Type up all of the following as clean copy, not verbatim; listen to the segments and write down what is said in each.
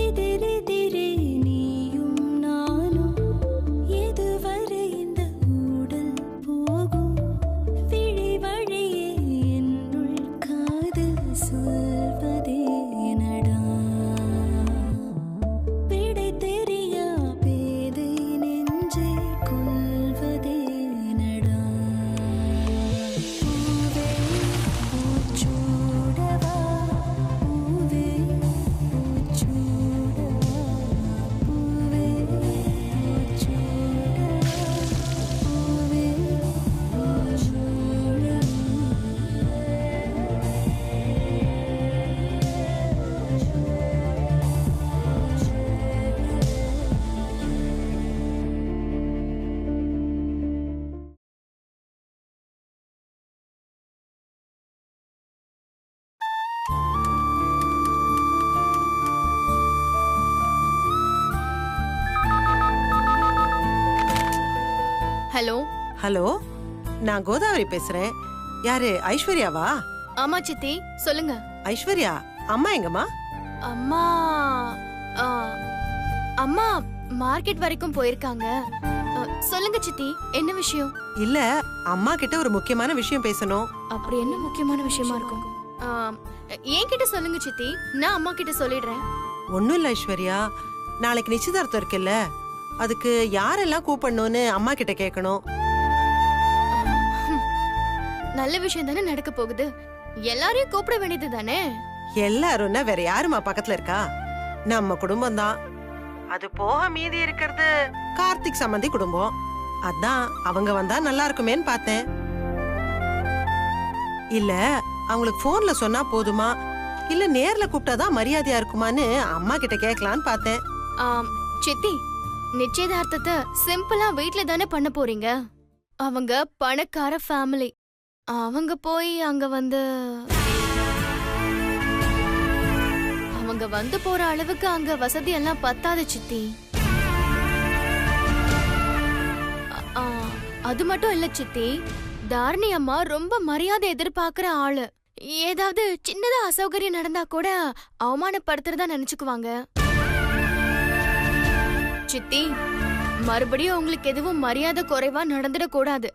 எதிரெதிரே நீயும் நானும் எதுவரை இந்த ஊடல் போகும் விழி வழியே என்னுள் காதல் சொல்வதே நடா விடை தெரியா பேதை நெஞ்சை கொள்வதே நடா பூவே பூச்சூடவா பூவே பூச்சூடவா பூவே பூச்சூடவா பூவே ஹலோ ஹலோ, நான் கோதாவரி பேசுறேன். யாரு, ஐஸ்வர்யாவா? ஆமா சித்தி, சொல்லுங்க. ஐஸ்வர்யா, அம்மா எங்கம்மா? அம்மா ஆ, அம்மா மார்க்கெட் வரைக்கும் போயிருக்காங்க. சொல்லுங்க சித்தி, என்ன விஷயம்? இல்ல, அம்மா கிட்ட ஒரு முக்கியமான விஷயம் பேசணும். அப்படி என்ன முக்கியமான விஷயமா இருக்கும்? என்கிட்ட சொல்லுங்க சித்தி, நான் அம்மா கிட்ட சொல்லிடுறேன். ஒண்ணும் இல்ல ஐஸ்வர்யா, நாளைக்கு நிச்சயதார்த்தம் இருக்குல்ல, அதுக்கு யாரெல்லாம் கூப்பிடணும்னு அம்மா கிட்ட கேட்கணும். நல்ல விஷயம் தானே நடக்க போகுது, எல்லாரையும் கூப்பிட வேண்டியது தானே. எல்லாரும்னா வேற யாருமா பக்கத்துல இருக்கா? நம்ம குடும்பம் தான். அது போக மீதி இருக்கிறது கார்த்திக் சம்பந்தி குடும்பம். அதான் அவங்க வந்தா நல்லா இருக்குமேன்னு பார்த்தேன். இல்ல, அவங்களுக்கு போன்ல சொன்னா போதுமா, இல்ல நேர்ல கூப்பிட்டாதான் மரியாதையா இருக்குமான்னு அம்மா கிட்ட கேட்கலான்னு பார்த்தேன். சித்தி, நிச்சயதார்த்தத்தை சிம்பிளா வீட்ல தானே பண்ண போறீங்க. அவங்க பணக்கார ஃபேமிலி, அவங்க போய் அங்க வந்து போற அளவுக்கு அங்க வசதி எல்லாம் பத்தாது சித்தி. அது மட்டும் இல்ல சித்தி, தாரணி அம்மா ரொம்ப மரியாதை எதிர்பார்க்கிற ஆளு. ஏதாவது சின்னதா அசௌகரியம் நடந்தா கூட அவமானப்படுத்துறதா நினைச்சுக்குவாங்க. சித்தி, மறுபடியும் உங்களுக்கு எதுவும் மரியாதை குறைவா நடந்துடக் கூடாது,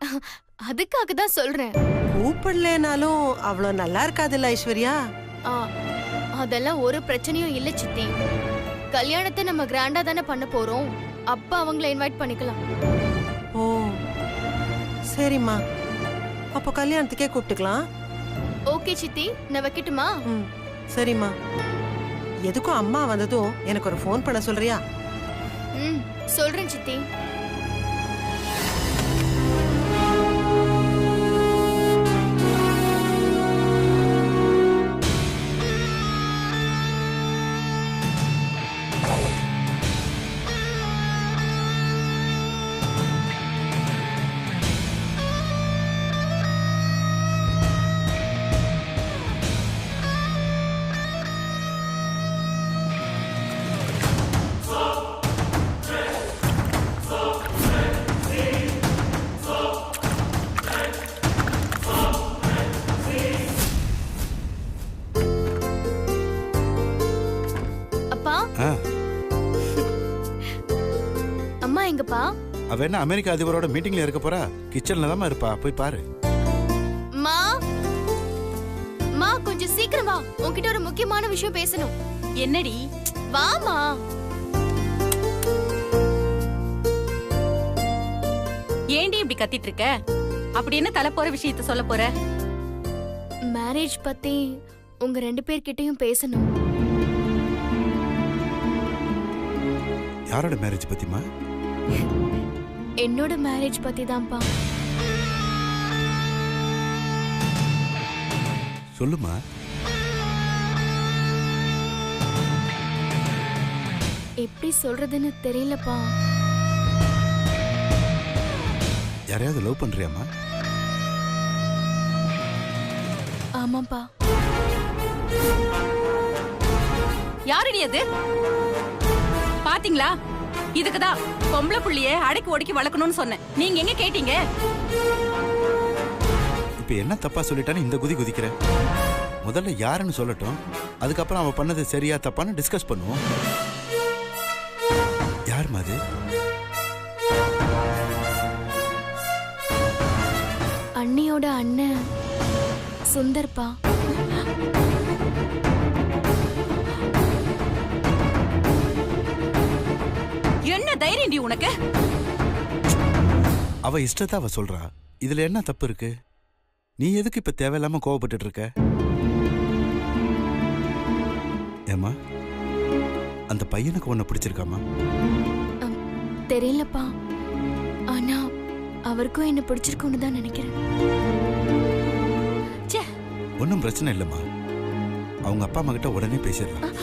அதுக்காக தான் சொல்றேன். கூப்பிடலனாலும் அவ்வளவு நல்லா இருக்காதுல்ல ஐஸ்வர்யா? அதெல்லாம் ஒரு பிரச்சனையும் இல்ல சித்தி. கல்யாணத்தை நம்ம கிராண்டா தானே பண்ண போறோம், அப்ப அவங்கள இன்வைட் பண்ணிக்கலாம். ஓ சரிம்மா, அப்போ கல்யாணத்துக்கே கூப்பிட்டுக்கலாம். ஓகே சித்தி, நான் வைக்கட்டுமா? சரிம்மா. எதுக்கும் அம்மா வந்ததும் எனக்கு ஒரு ஃபோன் பண்ண சொல்றியா? சொல்றேன் சித்தி. அம்மா எங்கப்பா? அவ என்ன அமெரிக்கா அதிபரோட மீட்டிங்ல இருக்க போறா? கிச்சன்ல தான் இருப்பா, போய் பாரு. மா மா, கொஞ்சம் சீக்கிரம் வா, உன்கிட்ட ஒரு முக்கியமான விஷயம் பேசணும். என்னடி? வாமா. ஏண்டி இப்படி கத்திட்டு இருக்க? அப்படி என்ன தலை போற விஷயத்த சொல்ல போற? மேரேஜ் பத்தி உங்க 2 பேர்கிட்டயும் பேசணும். யாரோட மேரேஜ் பத்திமா? என்னோட மேரேஜ் பத்தி தான்ப்பா. சொல்லுமா. எப்படி சொல்றதுன்னு தெரியலப்பா. யாரையாவது லவ் பண்றியாமா? ஆமாப்பா. யாரடி அது? பாத்தீங்களா, இதுக்குதான் பொம்பளை புள்ளிய அடக்கி ஒடுக்கி வளர்க்கணும்னு சொன்னேன். நீங்க எங்க கேட்டீங்க? இப்ப என்ன தப்பா சொல்லிட்டான்னு இந்த குதி குதிக்கிற? முதல்ல யாருன்னு சொல்லட்டும், அதுக்கப்புறம் அவ பண்ணது சரியா தப்பான்னு டிஸ்கஸ் பண்ணுவோம். யாருமா அது? அண்ணியோட அண்ணன் சுந்தர்பா. என்ன தைரியம் டி உனக்கு? அவ இஷ்டத்தை அவ சொல்றா. இதுல என்ன தப்பு இருக்கு? நீ எதுக்கு இப்ப தேவையில்லாம கோவப்பட்டு இருக்க? ஏமா, அந்த பையனுக்கு உன்னை பிடிச்சிருக்காமா? தெரியலப்பா, ஆனா அவருக்கும் என்ன பிடிச்சிருக்குன்னு தான் நினைக்கிறேன். ஒன்றும் பிரச்சனை இல்லைம்மா. அவங்க அப்பா அம்மா கிட்ட உடனே பேசிடலாம்.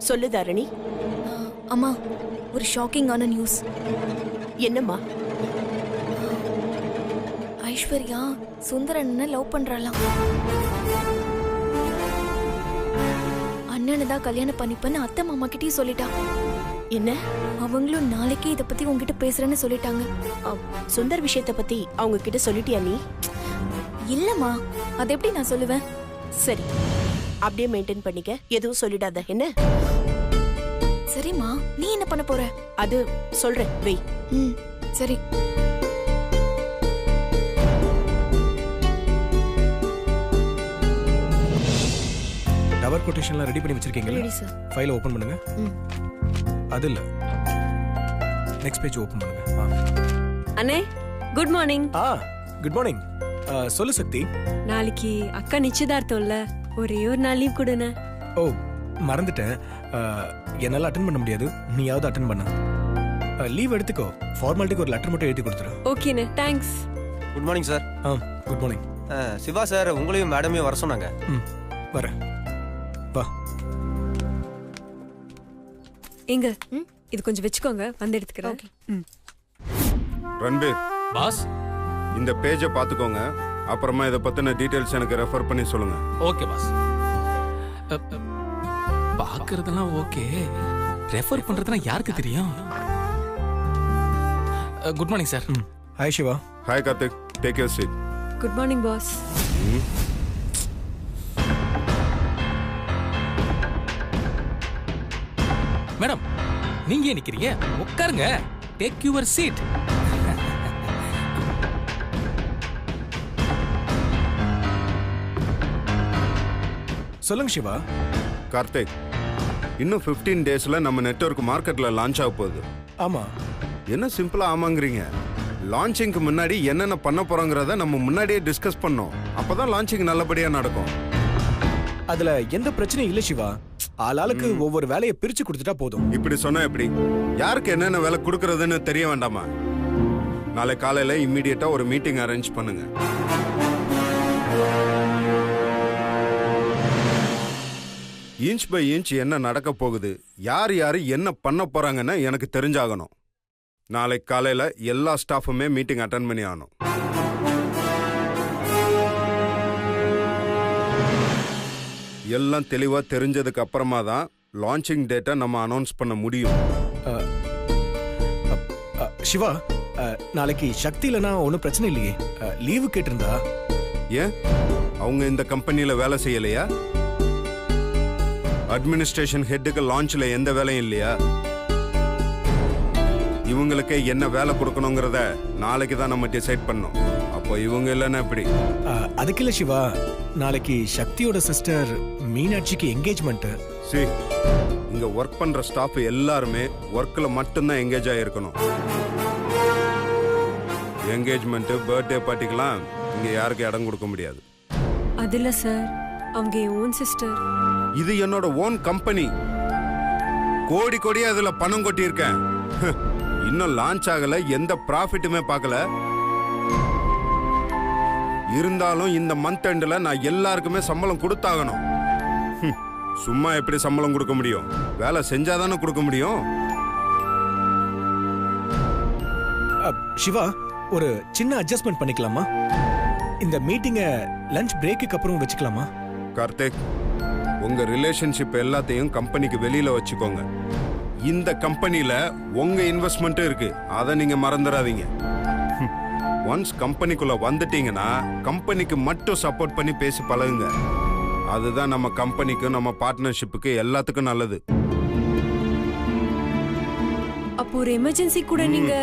சொல்லு தாரணி. அம்மா, ஒரு ஷாக்கிங்கான நியூஸ். என்னம்மா? ஐஸ்வர்யா சுந்தரண்ணனை லவ் பண்றாளாம். அண்ணனை தான் கல்யாணம் பண்ணிப்பேன்னு அத்தை மாமா கிட்டயும் சொல்லிட்டா. என்ன? அவங்களும் நாளைக்கே இத பத்தி உங்ககிட்ட பேசுறேன்னு சொல்லிட்டாங்க. சுந்தர் விஷயத்த பத்தி அவங்க கிட்ட சொல்லிட்டியா நீ? இல்லம்மா, அது எப்படி நான் சொல்லுவேன்? சரி, அப்படியே மெயின்டைன் பண்ணிக்க, எதுவும் சொல்லிடாத என்ன? சரிம்மா, நீ என்ன பண்ண போற? அது சொல்றேன், வெய். சரி. டவர் கொட்டேஷன்லாம் ரெடி பண்ணி வச்சிருக்கீங்களா? Ready sir. ஃபைலை ஓபன் பண்ணுங்க. அது இல்ல, நெக்ஸ்ட் பேஜ் ஓபன் பண்ணுங்க. அண்ணே, குட் மார்னிங். Good morning. சொல்லு சக்தி. நாளைக்கு அக்கா நிச்சயதார்த்தம் இல்ல, ஒரே ஒரு நாள் லீவ் கொடுண்ணே. ஓ, மறந்துட்டேன். என்னால அட்டென்ட் பண்ண முடியாது, நீயாவது அட்டென்ட் பண்ண. லீவ் எடுத்துக்கோ. ஃபார்மாலிட்டிக்கு ஒரு லெட்டர் மட்டும் எழுதி கொடுத்துரு. ஓகேண்ணே, thanks. Good morning sir. Good morning. Siva sir உங்களையும் மேடமையும் வர சொன்னாங்க. வரேன். வா. எங்க இது கொஞ்சம் வெச்சுக்கோங்க, வந்து எடுத்துக்கிறேன். ரன்பீர் பாஸ், இந்த பேஜை பார்த்துக்கோங்க. அப்புறமா இதை பத்தின டீடைல்ஸ் எனக்கு ரெஃபர் பண்ணி சொல்லுங்க. Okay boss. பார்க்கறதெல்லாம் ஓகே, ரெஃபர் பண்றதுலாம் யாருக்கு தெரியும்? Good morning sir. Hi Siva. Hi Karthik, take your seat. Good morning boss. Madam, நீங்க ஏன் நிக்கிறீங்க? உட்காருங்க, டேக் யுவர் சீட். சொல்லுங்க சிவா. கார்த்திக், இன்னும் 15 டேஸ்ல நம்ம நெட்வொர்க் மார்க்கெட்ல லான்ச் ஆக போகுது. ஆமா. என்ன சிம்பிளா ஆமாங்கிறீங்க? லான்ச்சிங்க்கு முன்னாடி என்னென்ன பண்ண போறோங்கிறத நம்ம முன்னாடியே டிஸ்கஸ் பண்ணோம். அப்பதான் லான்ச்சிங் நல்லபடியா நடக்கும். அதுல எந்த பிரச்சனையும் இல்ல சிவா. ஆளாளுக்கு ஒவ்வொரு வேலையை பிரிச்சு கொடுத்துட்டா போதும். இப்படி சொன்னா எப்படி? யாருக்கு என்னென்ன வேலை கொடுக்கறதுன்னு தெரிய வேண்டாமா? நாளை காலையில இம்மிடியட்டா ஒரு மீட்டிங் அரேஞ்ச் பண்ணுங்க. இன்ச் பை இன்ச் என்ன நடக்க போகுது, யார் யாரு என்ன பண்ண போறாங்கன்னு எனக்கு தெரிஞ்சாகணும். நாளை காலையில எல்லா ஸ்டாஃபுமே மீட்டிங் அட்டெண்ட் பண்ணி ஆகணும். எல்லாம் தெளிவா தெரிஞ்சதுக்கு அப்புறமா தான் லான்ச்சிங் டேட்டை நம்ம அனௌன்ஸ் பண்ண முடியும். சிவா, நாளைக்கு சக்தி இல்லைன்னா ஒன்றும் பிரச்சனை இல்லையே. லீவு கேட்டிருந்தா? ஏன் அவங்க இந்த கம்பெனியில வேலை செய்யலையா? அட்மினிஸ்ட்ரேஷன் ஹெட்டுக்கு லான்ச்ல எந்த வேலையும் இல்லையா? இவங்களுக்கு என்ன வேலை கொடுக்கணுங்கிறத நாளைக்கு தான் நம்ம டிசைட் பண்ணோம். அப்போ இவங்க இல்லைன்னா எப்படி? அதுக்கு இல்ல சிவா, நாளைக்கு சக்தியோட சிஸ்டர் மீனாட்சிக்கு என்கேஜ்மெண்ட். சரி, இங்க ஒர்க் பண்ற ஸ்டாஃப் எல்லாருமே ஒர்க்ல மட்டும்தான் என்கேஜ் ஆயிருக்கணும். என்கேஜ்மெண்ட், பர்த்டே பார்ட்டிக்கெல்லாம் இங்க யாருக்கு இடம் கொடுக்க முடியாது. அது இல்ல சார், அவங்க என் ஓன் சிஸ்டர். இது என்னோட ஓன் கம்பெனி. கோடி கோடியா இதுல பணம் கொட்டி இருக்கேன். இன்னும் லான்ச் ஆகல, எந்த ப்ராஃபிட்டுமே பார்க்கல. இருந்தாலும் இந்த மந்த் எண்ட்ல நான் எல்லாருக்குமே சம்பளம் கொடுத்தாகணும். சும்மா எப்படி சம்பளம் கொடுக்க முடியும்? வேலை செஞ்சாதானே கொடுக்க முடியும். சிவா, ஒரு சின்ன அட்ஜஸ்ட்மெண்ட் பண்ணிக்கலாமா? இந்த மீட்டிங்கை லஞ்ச் பிரேக்குக்கு அப்புறம் வச்சுக்கலாமா? கார்த்திக், உங்க ரிலேஷன்ஷிப் எல்லாத்தையும் கம்பெனிக்கு வெளியில வச்சுக்கோங்க. இந்த கம்பெனில உங்க இன்வெஸ்ட்மெண்ட் இருக்கு, அதை நீங்க மறந்துடாதீங்க. ஒன்ஸ் கம்பெனிக்குள்ள வந்துட்டீங்கன்னா கம்பெனிக்கு மட்டும் சப்போர்ட் பண்ணி பேசி பழகுங்க. அதுதான் நம்ம கம்பெனிக்கும் நம்ம பார்ட்னர்ஷிப்புக்கு எல்லாத்துக்கும் நல்லது. அப்போ ஒரு எமர்ஜென்சி கூட நீங்க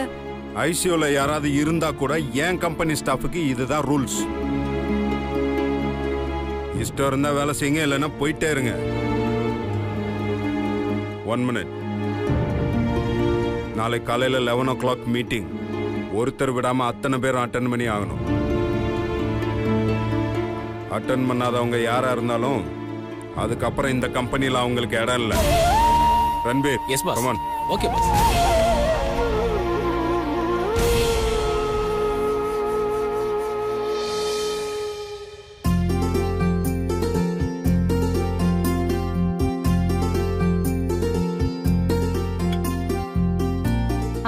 ஐசியூல யாராவது இருந்தா கூட என் கம்பெனி ஸ்டாஃபுக்கு இதுதான் ரூல்ஸ். இஷ்டம் இருந்தா வேலை செய்யுங்க, இல்லைன்னா போயிட்டே இருங்க. 1 minute. நாளை காலையில 11 o'clock மீட்டிங். ஒருத்தர் விடாம அத்தனை பேரும் அட்டன் பண்ணி ஆகணும். அட்டன் பண்ணாதவங்க யாரா இருந்தாலும் அதுக்கப்புறம் இந்த கம்பெனில அவங்களுக்கு இடம் இல்லை. Ranbir, yes boss. come on. Okay boss.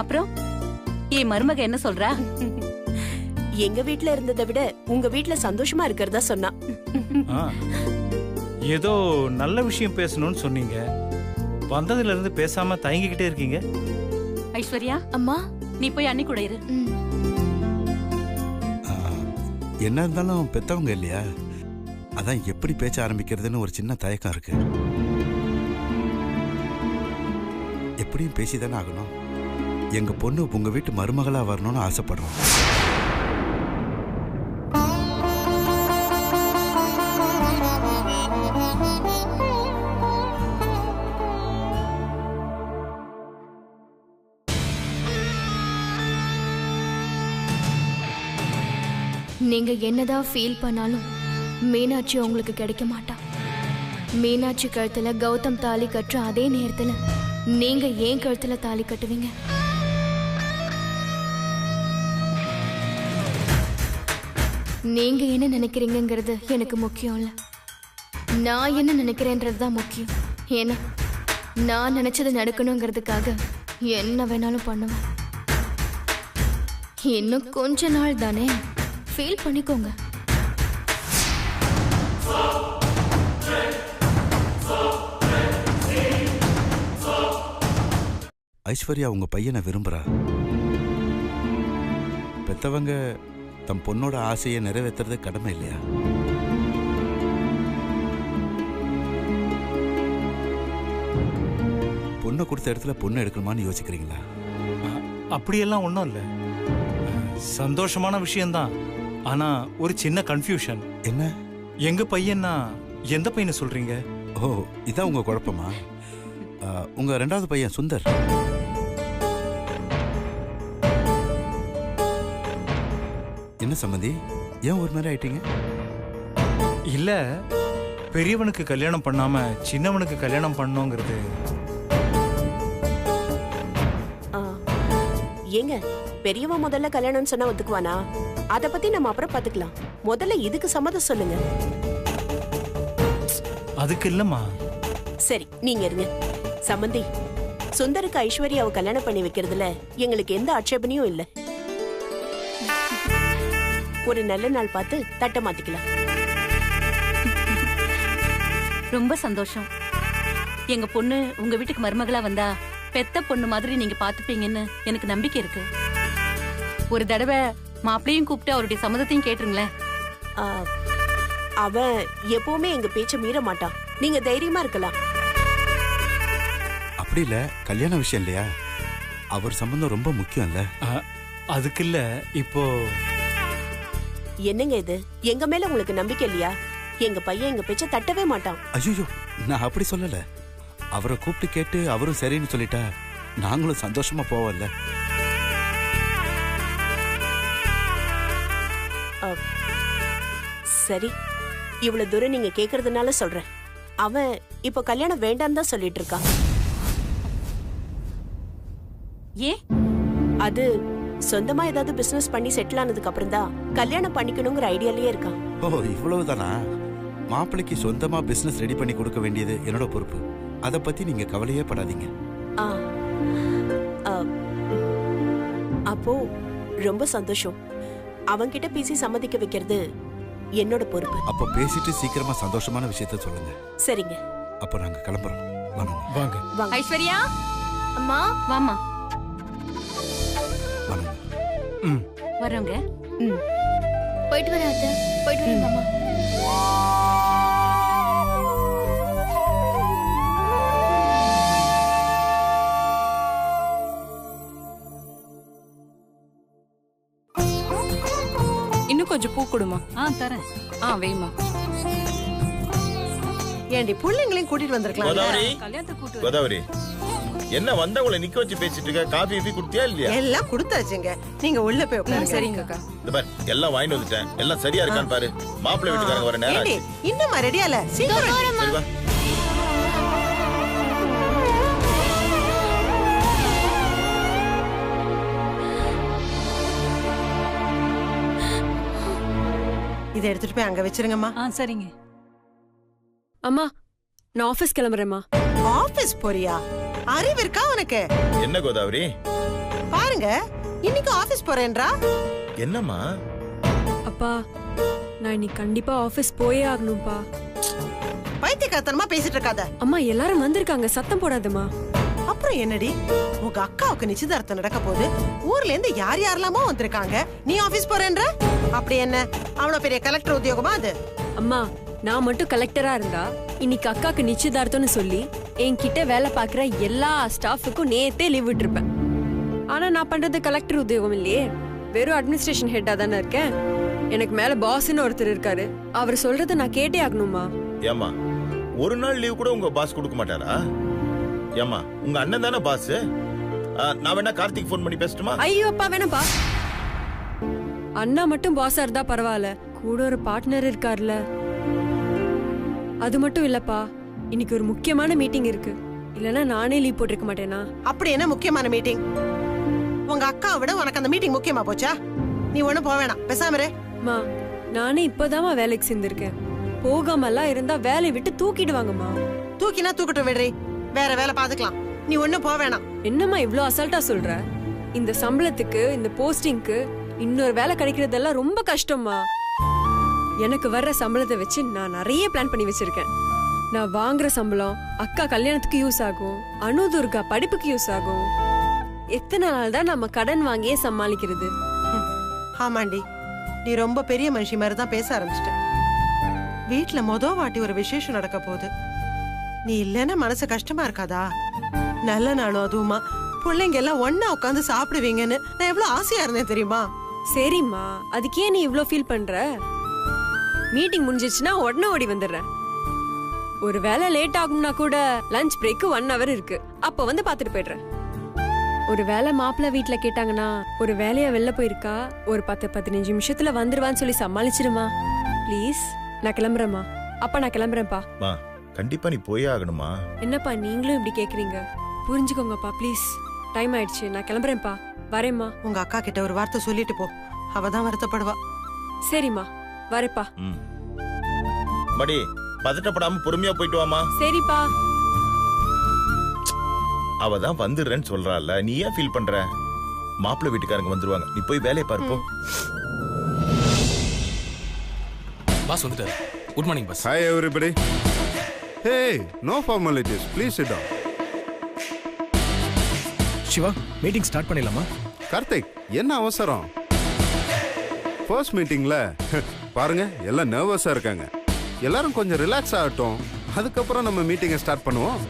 அப்புறம் என் மருமக என்ன சொல்றா? எங்க வீட்ல இருந்ததை விட உங்க வீட்ல சந்தோஷமா இருக்கிறதா சொன்னா. ஏதோ நல்ல விஷயம் பேசணும்னு சொன்னீங்க, வந்ததுல இருந்து பேசாம தயங்கிக்கிட்டே இருக்கீங்க. ஐஸ்வர்யா, அம்மா நீ போய் அண்ணி கூட இரு. என்ன இருந்தாலும் பெத்தவங்க இல்லையா, அதான் எப்படி பேச்ச ஆரம்பிக்கிறதுன்னு ஒரு சின்ன தயக்கம் இருக்கு. எப்படியும் பேசிதானே ஆகணும். எங்க பொண்ணு உங்க வீட்டு மருமகளா வரணும்னு ஆசைப்படுறோம். நீங்க என்னதான் ஃபீல் பண்ணாலும் மீனாட்சி உங்களுக்கு கிடைக்க மாட்டா. மீனாட்சி கழுத்துல கௌதம் தாலி கட்டுற அதே நேரத்துல நீங்க ஏன் கழுத்துல தாலி கட்டுவீங்க? நீங்க என்ன நினைக்கிறீங்கிறது எனக்கு முக்கியம் இல்ல, நான் என்ன நினைக்கிறேன்றது தான் முக்கியம். ஏன்னா நான் நினைச்சது நடக்கணுங்கிறதுக்காக என்ன வேணாலும் பண்ணுவேன். இன்னும் கொஞ்ச நாள் தானே, ஃபீல் பண்ணிக்கோங்க. ஐஸ்வர்யா உங்க பையனை விரும்புறா. பெத்தவங்க தம் பொண்ணோட ஆசையை நிறைவேற்றுறது கடமை இல்லையா? பொண்ணை கொடுத்த இடத்துல பொண்ணு எடுக்கணுமான்னு யோசிக்கிறீங்களா? அப்படியெல்லாம் ஒன்றும் இல்லை, சந்தோஷமான விஷயம்தான். ஆனா ஒரு சின்ன கன்ஃபியூஷன். என்ன? எங்க பையன்னா எந்த பையனை சொல்றீங்க? ஓ, இதான் உங்க குழப்பமா? உங்க 2வது பையன் சுந்தர். என்ன சம்மந்தி, ஏன் ஒரு மாதிரி ஆயிட்டீங்க? இல்ல, பெரியவனுக்கு கல்யாணம் பண்ணாம சின்னவனுக்கு கல்யாணம் பண்ணோங்கிறது. ஏங்க, பெரியவன் முதல்ல கல்யாணம் சொன்னா ஒத்துக்குவானா? அத பத்தி நம்ம அப்புறம் பாத்துக்கலாம். முதல்ல இதுக்கு சம்மதம் சொல்லுங்க. அதுக்கு இல்லம்மா. சரி, நீங்க இருங்க. சம்பந்தி, சுந்தருக்கு ஐஸ்வர்யாவை கல்யாணம் பண்ணி வைக்கிறதுல எங்களுக்கு எந்த ஆட்சேபனையும் இல்ல. ஒரு நல்ல நாள் பார்த்து தட்ட மாத்திக்கலாம். ரொம்ப சந்தோஷம். எங்க பொண்ணு உங்க வீட்டுக்கு மருமகளா வந்தா பெத்த பொண்ணு மாதிரி நீங்க பாத்துப்பீங்கன்னு எனக்கு நம்பிக்கை இருக்கு. ஒரு தடவை மாப்பிளையும் கூப்பிட்டு அவருடைய சம்மதத்தையும் கேட்டுருங்களேன். அவன் எப்பவுமே எங்க பேச்ச மீற மாட்டான். நீங்க தைரியமா இருக்கலாம். அப்படி இல்ல, கல்யாண விஷயம் இல்லையா, அவர் சம்பந்தம் ரொம்ப முக்கியம் இல்ல. அதுக்கு இல்ல, இப்போ என்னங்க இது? எங்க மேல உங்களுக்கு நம்பிக்கை இல்லையா? எங்க பையன் எங்க பேச்ச தட்டவே மாட்டான். ஐயோ, நான் அப்படி சொல்லல. அவரை கூப்பிட்டு கேட்டு அவரும் சரின்னு சொல்லிட்டா நாங்களும் சந்தோஷமா போவோம்ல. சரி, இவ்வளவு தூரம் நீங்க கேக்குறதுனால சொல்றேன். அவன் இப்ப கல்யாணம் வேண்டாம் தான் சொல்லிட்டு இருக்கான். ஏன்? அது சொந்தமா ஏதாவது பிசினஸ் பண்ணி செட்டில் ஆனதுக்கு அப்புறம் தான் கல்யாணம் பண்ணிக்கணுங்கிற ஐடியாலயே இருக்கான். ஓ, இவ்வளவுதானா? மாப்பிள்ளைக்கு சொந்தமா பிசினஸ் ரெடி பண்ணி கொடுக்க வேண்டியது என்னோட பொறுப்பு. அத பத்தி நீங்க கவலையே படாதீங்க. அப்போ ரொம்ப சந்தோஷம். அவன்கிட்ட பேசி சம்மதிக்க வைக்கிறது என்னோட பொறுப்பு. அப்ப பேசிட்டு சீக்கிரமா சந்தோஷமான விஷயத்த சொல்லுங்க. சரிங்க. அப்ப நாங்க கிளம்புறோம். வாங்க. ஐஸ்வர்யா அம்மா வாமா. ம் வரோங்க. போயிட்டு வரேன் அத்தை. போயிட்டு வரேன் மாமா. இன்னும் கொஞ்சம் பூ கொடுமா. தரேன். வேமா. ஏண்டி புள்ளைங்களையும் கூட்டிட்டு வந்திருக்கலாம். கோதாவரி என்ன வந்தவங்களை நிக்க வச்சு பேசிட்டு இருக்க? காபி கீபி குடுத்தியா இல்லையா? எல்லாம் கொடுத்தாச்சுங்க. நீங்க உள்ள போய் உட்காருங்க. சரிங்க அக்கா. இந்த பாரு எல்லாம் வாங்கிட்டு வந்துட்டேன். எல்லாம் சரியா இருக்கான்னு பாரு. மாப்பிள்ளை வீட்டுக்காரங்க வர நேரம் ஆச்சு. இன்னும் ரெடியா இல்ல? சீக்கிரம் சரி வா. இதை எடுத்துட்டு போய் அங்க வச்சிருங்கம்மா. சரிங்க அம்மா. நான் ஆபீஸ் கிளம்புறேம்மா. ஆபீஸ் போறியா? அறிவு இருக்கா உனக்கு? என்ன கோதாவரி பாருங்க இன்னைக்கு ஆபீஸ் போறேன்றா. என்னம்மா? அப்பா நான் இன்னைக்கு கண்டிப்பா ஆபீஸ் போயே ஆகணும்பா. பைத்தியக்காரத்தனமா பேசிட்டு இருக்காத. அம்மா எல்லாரும் வந்திருக்காங்க, சத்தம் போடாதம்மா. அப்புறம் என்னடி, உங்க அக்காவுக்கு நிச்சயதார்த்தம் நடக்க போகுது. ஊர்ல இருந்து யார் யாரெல்லாமோ வந்திருக்காங்க. நீ ஆபீஸ் போறேன்ற? அப்படி என்ன அவ்வளவு பெரிய கலெக்டர் உத்தியோகமா அது? அம்மா நான் மட்டும் கலெக்டரா இருந்தா இன்னைக்கு அக்காக்கு நிச்சயதார்த்தம்னு சொல்லி என்கிட்ட வேலை பாக்குற எல்லா ஸ்டாஃபுக்கும் நேத்தே லீவ் விட்டுருப்பேன். ஆனா நான் பண்றது கலெக்டர் உத்தியோகம் இல்லையே, வெறும் அட்மினிஸ்ட்ரேஷன் ஹெட்டா தானே இருக்கேன். எனக்கு மேல பாஸ்ன்னு ஒருத்தர் இருக்காரு, அவர் சொல்றத நான் கேட்டே ஆகணுமா? ஏமா ஒரு நாள் லீவ் கூட உங்க பாஸ் கொடுக்க மாட்டாரா? ஏமா உங்க அண்ணன் தானே பாஸ். நான் வேணா கார்த்திக் போன் பண்ணி பேசட்டுமா? ஐயோ அப்பா வேணாப்பா. அண்ணா மட்டும் பாஸா இருந்தா பரவாயில்ல, கூட ஒரு பார்ட்னர் இருக்கார்ல. அது மட்டும் இல்லப்பா, இன்னைக்கு ஒரு முக்கியமான மீட்டிங் இருக்கு. இல்லனா நானே லீவ் போட்டிருக்க மாட்டேனா? அப்படி என்ன முக்கியமான மீட்டிங்? உங்க அக்காவை விட உனக்கு அந்த மீட்டிங் முக்கியமா போச்சா? நீ ஒண்ணும் போக வேணாம், பேசாம இரு. மா நானே இப்பதாமா வேலைக்கு சேர்ந்திருக்கேன். போகாமலாம் இருந்தா வேலையை விட்டு தூக்கிடுவாங்கம்மா. தூக்கினா தூக்கிட்டு விடுறி, வேற வேலை பாத்துக்கலாம். நீ ஒண்ணும் போக வேணாம். என்னம்மா இவ்ளோ அசால்ட்டா சொல்ற? இந்த சம்பளத்துக்கு இந்த போஸ்டிங்க்கு இன்னொரு வேலை கிடைக்கிறதெல்லாம் ரொம்ப கஷ்டம்மா. எனக்கு வர்ற சம்பளத்தை வச்சு நான் நிறைய பிளான் பண்ணி வச்சிருக்கேன். நான் வாங்குற சம்பளம் அக்கா கல்யாணத்துக்கு யூஸ் ஆகும், அனுதுர்கா படிப்புக்கு யூஸ் ஆகும். எத்தனை நாள் தான் நம்ம கடன் வாங்கியே சமாளிக்கிறது? ஆமாண்டி, நீ ரொம்ப பெரிய மனுஷி மாதிரி தான் பேச ஆரம்பிச்சிட்ட. வீட்டுல வாட்டி ஒரு விசேஷம் நடக்க போகுது. நீ இல்லைன்னா மனசு கஷ்டமா இருக்காதா? நல்ல நாளும் அதுவுமா பிள்ளைங்க எல்லாம் ஒன்னா உட்காந்து சாப்பிடுவீங்கன்னு நான் எவ்வளவு ஆசையா இருந்தேன் தெரியுமா? சரிம்மா, அதுக்கே நீ இவ்ளோ ஃபீல் பண்ற? மீட்டிங் முடிஞ்சிச்சுன்னா உடனே ஓடி வந்துடுறேன். ஒரு வேலை லேட் ஆகும்னா கூட லஞ்ச் பிரேக் 1 hour இருக்கு, அப்ப வந்து பாத்துட்டு போயிடுறேன். ஒரு வேலை மாப்பிள்ள வீட்டுல கேட்டாங்கன்னா ஒரு வேலையா வெளில போயிருக்கா, ஒரு 10-15 நிமிஷத்துல வந்துருவான்னு சொல்லி சமாளிச்சிருமா ப்ளீஸ். நான் கிளம்புறேம்மா. அப்பா நான் கிளம்புறேன்ப்பா. கண்டிப்பா நீ போயே ஆகணுமா? என்னப்பா நீங்களும் இப்படி கேக்குறீங்க? புரிஞ்சுக்கோங்கப்பா ப்ளீஸ். டைம் ஆயிடுச்சு, நான் கிளம்புறேன்ப்பா. வரேம்மா. உங்க அக்கா கிட்ட ஒரு வார்த்தை சொல்லிட்டு போ, அவதான் வருத்தப்படுவா. சரிம்மா, வரேப்பா. மடி பதட்டப்படாம பொறுமையா போயிட்டு வாமா. சரிப்பா. அவதான் வந்துடுறேன்னு சொல்றாள், நீ ஏன் ஃபீல் பண்ற? மாப்பிள்ளை வீட்டுக்காரங்க வந்துருவாங்க, நீ போய் வேலையை பார்ப்போம். பாஸ் வந்துட்டாரு. Good morning boss. Hi everybody. Hey, no formalities. Please sit down. Siva, meeting start பண்ணிடலாமா? கார்த்திக், என்ன அவசரம்? ஃபர்ஸ்ட் மீட்டிங்ல பாருங்க எல்லாம் நர்வஸா இருக்காங்க. எல்லாரும் கொஞ்சம் ரிலாக்ஸ் ஆகட்டும், அதுக்கப்புறம் நம்ம மீட்டிங்கை ஸ்டார்ட் பண்ணுவோம்.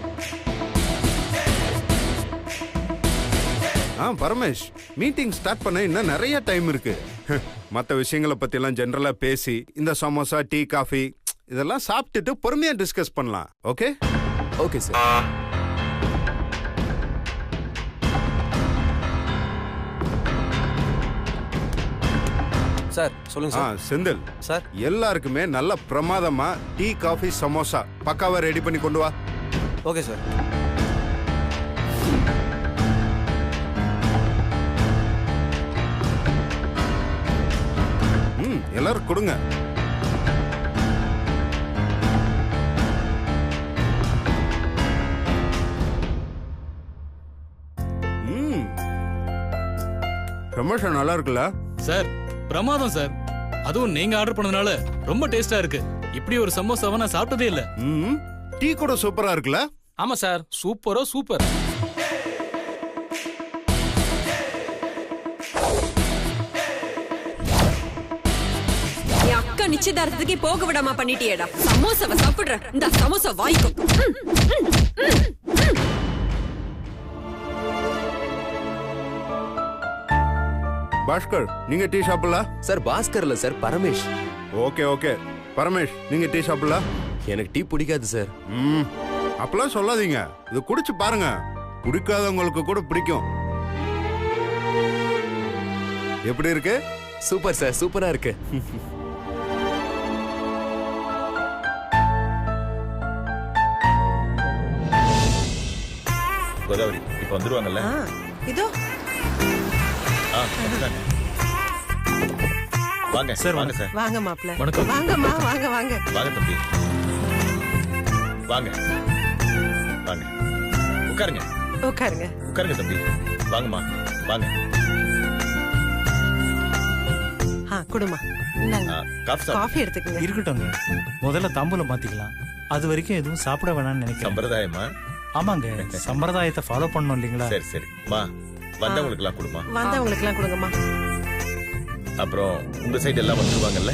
பரமேஷ், மீட்டிங் ஸ்டார்ட் பண்ண இன்னும் நிறைய டைம் இருக்கு. மற்ற விஷயங்களை பத்தி எல்லாம் ஜெனரலா பேசி இந்த சமோசா டீ காஃபி இதெல்லாம் சாப்பிட்டுட்டு பொறுமையா டிஸ்கஸ் பண்ணலாம். ஓகே? Okay sir. சார் சொல்லுங்க சார். செந்தில் சார், எல்லாருக்குமே நல்ல பிரமாதமா டீ காஃபி சமோசா பக்காவா ரெடி பண்ணி கொண்டு வா. Okay sir. எல்லாரும் கொடுங்க. சமோசா நல்லா இருக்குல்ல சார் பிரமாதம் சார். அதுவும் நீங்க ஆர்டர் பண்ணதுனால ரொம்ப டேஸ்டா இருக்கு. இப்படி ஒரு சமோசாவை நான் சாப்பிட்டதே இல்ல. டீ கூட சூப்பரா இருக்குல்ல? ஆமா சார், சூப்பரோ சூப்பர். என் அக்கா நிச்சயதார்த்தத்துக்கு போக விடாம பண்ணிட்டியேடா. சமோசாவை சாப்பிடுற. இந்த சமோசா வாய்க்கும். பாஸ்கர் நீங்க டீ சாப்பிடலாம்? சார் பாஸ்கர் இல்ல sir, Paramesh. Okay okay Paramesh நீங்க டீ சாப்பிடலாம்? எனக்கு டீ பிடிக்காது சார். அப்பெல்லாம் சொல்லாதீங்க. இது குடிச்சு பாருங்க, பிடிக்காதவங்களுக்கு கூட பிடிக்கும். எப்படி இருக்கு? சூப்பர் சார், சூப்பரா இருக்கு. கோதாவரி இப்ப வந்துருவாங்கல்ல? இதோ வாங்க சார். வாங்க சார். வாங்க மாப்ள. வணக்கம். வாங்கம்மா வாங்க வாங்க. வாங்க தம்பி. வாங்க வாங்க. உட்காருங்க உட்காருங்க. உட்காருங்க தம்பி. வாங்கம்மா வாங்க. குடுமா. காஃபி எடுத்துக்கங்க. இருக்கட்டும்ங்க, முதல்ல தாம்பூலம் மாத்திக்கலாம். அது வரைக்கும் எதுவும் சாப்பிட வேணாம்னு நினைக்கிறேன். சம்பிரதாயமா? ஆமாங்க, சம்பிரதாயத்தை ஃபாலோ பண்ணணும் இல்லைங்களா? சரி சரி. மா வந்தவங்களுக்கு எல்லாம் கொடுமா. வந்தவங்களுக்கு எல்லாம் கொடுங்கம்மா. அப்புறம் உங்க சைடு எல்லாம் வந்துருவாங்கல்ல?